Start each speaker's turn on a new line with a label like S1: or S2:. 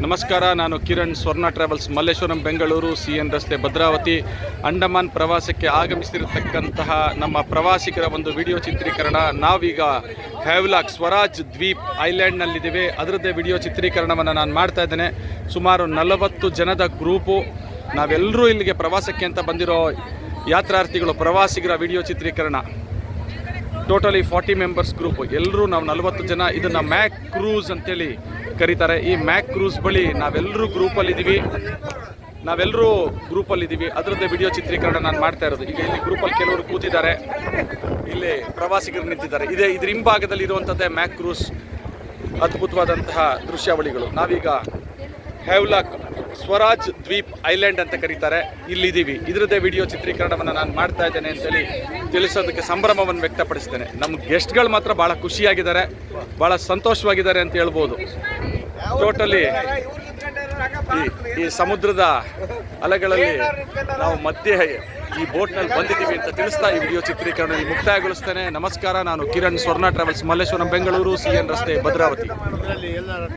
S1: ನಮಸ್ಕಾರ, ನಾನು ಕಿರಣ್, ಸ್ವರ್ಣ ಟ್ರಾವೆಲ್ಸ್, ಮಲ್ಲೇಶ್ವರಂ, ಬೆಂಗಳೂರು, CN ರಸ್ತೆ, ಭದ್ರಾವತಿ. ಅಂಡಮಾನ್ ಪ್ರವಾಸಕ್ಕೆ ಆಗಮಿಸಿರತಕ್ಕಂತಹ ನಮ್ಮ ಪ್ರವಾಸಿಗರ ಒಂದು ವಿಡಿಯೋ ಚಿತ್ರೀಕರಣ. ನಾವೀಗ ಹ್ಯಾವ್ಲಾಕ್ ಸ್ವರಾಜ್ ದ್ವೀಪ್ ಐಲ್ಯಾಂಡ್ನಲ್ಲಿದ್ದೇವೆ. ಅದರದ್ದೇ ವಿಡಿಯೋ ಚಿತ್ರೀಕರಣವನ್ನು ನಾನು ಮಾಡ್ತಾ ಇದ್ದೇನೆ. ಸುಮಾರು 40 ಜನದ ಗ್ರೂಪು. ನಾವೆಲ್ಲರೂ ಇಲ್ಲಿಗೆ ಪ್ರವಾಸಕ್ಕೆ ಅಂತ ಬಂದಿರೋ ಯಾತ್ರಾರ್ಥಿಗಳು, ಪ್ರವಾಸಿಗರ ವಿಡಿಯೋ ಚಿತ್ರೀಕರಣ. Totally 40 members group. ಎಲ್ಲರೂ ನಾವು 40 ಜನ. ಇದನ್ನು ಮ್ಯಾಕ್ ಕ್ರೂಸ್ ಅಂತೇಳಿ ಕರೀತಾರೆ. ಈ ಮ್ಯಾಕ್ ಕ್ರೂಸ್ ಬಳಿ ನಾವೆಲ್ಲರೂ ಗ್ರೂಪಲ್ಲಿದ್ದೀವಿ. ಅದರದ್ದೇ ವಿಡಿಯೋ ಚಿತ್ರೀಕರಣ ನಾನು ಮಾಡ್ತಾ ಇರೋದು. ಈಗ ಇಲ್ಲಿ ಗ್ರೂಪಲ್ಲಿ ಕೆಲವರು ಕೂತಿದ್ದಾರೆ, ಇಲ್ಲಿ ಪ್ರವಾಸಿಗರು ನಿಂತಿದ್ದಾರೆ. ಇದ್ರ ಹಿಂಭಾಗದಲ್ಲಿ ಇರುವಂಥದ್ದೇ ಮ್ಯಾಕ್ ಕ್ರೂಸ್. ಅದ್ಭುತವಾದಂತಹ ದೃಶ್ಯಾವಳಿಗಳು. ನಾವೀಗ ಹ್ಯಾವ್ಲಾಕ್ ಸ್ವರಾಜ್ ದ್ವೀಪ್ ಐಲ್ಯಾಂಡ್ ಅಂತ ಕರೀತಾರೆ, ಇಲ್ಲಿದ್ದೀವಿ. ಇದರದ್ದೇ ವಿಡಿಯೋ ಚಿತ್ರೀಕರಣವನ್ನು ನಾನು ಮಾಡ್ತಾ ಇದ್ದೇನೆ ಅಂತೇಳಿ ತಿಳಿಸೋದಕ್ಕೆ ಸಂಭ್ರಮವನ್ನು ವ್ಯಕ್ತಪಡಿಸ್ತೇನೆ. ನಮ್ಮ ಗೆಸ್ಟ್ಗಳು ಮಾತ್ರ ಭಾಳ ಖುಷಿಯಾಗಿದ್ದಾರೆ, ಭಾಳ ಸಂತೋಷವಾಗಿದ್ದಾರೆ ಅಂತ ಹೇಳ್ಬೋದು. ಟೋಟಲಿ ಈ ಸಮುದ್ರದ ಅಲೆಗಳಲ್ಲಿ ನಾವು ಮಧ್ಯೆ ಈ ಬೋಟ್ನಲ್ಲಿ ಬಂದಿದ್ದೀವಿ ಅಂತ ತಿಳಿಸ್ತಾ ಈ ವಿಡಿಯೋ ಚಿತ್ರೀಕರಣ ಮುಕ್ತಾಯಗೊಳಿಸ್ತೇನೆ. ನಮಸ್ಕಾರ, ನಾನು ಕಿರಣ್, ಸ್ವರ್ಣ ಟ್ರಾವೆಲ್ಸ್, ಮಲ್ಲೇಶ್ವರಂ, ಬೆಂಗಳೂರು, CN ರಸ್ತೆ, ಭದ್ರಾವತಿ.